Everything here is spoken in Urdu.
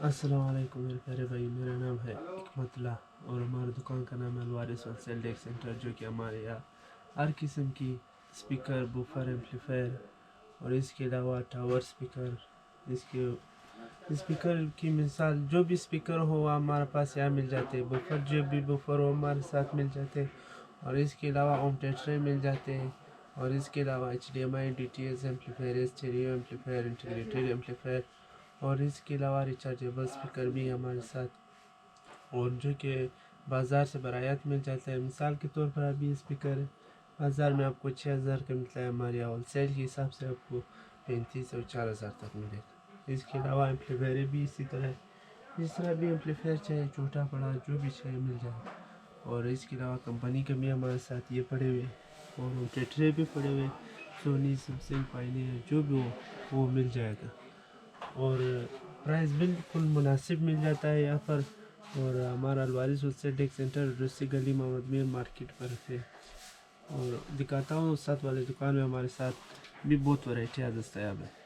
السلام علیکم میرے پیارے بھائی، میرا نام ہے حکمت اللہ اور ہماری دکان کا نام ہے الوارث ہول سیل ڈیک سینٹر، جو کہ ہمارے یہاں ہر قسم کی اسپیکر، بوفر، ایمپلیفائر اور اس کے علاوہ ٹاور اسپیکر، اس کے اسپیکر کی مثال جو بھی اسپیکر ہو وہ ہمارے پاس یہاں مل جاتے ہیں، بوفر جو بھی بوفر ہو ہمارے ساتھ مل جاتے ہیں، اور اس کے علاوہ ہوم تھیٹر مل جاتے ہیں، اور اس کے علاوہ HDMI DTS amplifier, stereo amplifier, integrated amplifier, اور اس کے علاوہ ریچارجیبل اسپیکر بھی ہمارے ساتھ، اور جو کہ بازار سے برایات مل جاتا ہے۔ مثال کے طور پر ابھی اسپیکر بازار میں آپ کو 6000 کا ملتا ہے، ہمارے یہاں ہول سیل کے حساب سے آپ کو 35 اور 4000 تک ملے گا۔ اس کے علاوہ ایمپلیفائر بھی اسی طرح، جس طرح بھی ایمپلیفائر چاہے چھوٹا بڑا جو بھی چاہے مل جائے، اور اس کے علاوہ کمپنی کے بھی ہمارے ساتھ یہ پڑے ہوئے، اور ٹیٹرے بھی پڑے ہوئے، سونی، سمسنگ، پائنیئر جو بھی ہو وہ مل جائے گا، اور پرائز بالکل مناسب مل جاتا ہے یہاں پر۔ اور ہمارا الوارث ہول سیل ڈیک سینٹر رسی گلی محمد میر مارکیٹ پر ہے، اور دکھاتا ہوں ساتھ والے دکان میں ہمارے ساتھ بھی بہت ورائٹیاں دستیاب ہے۔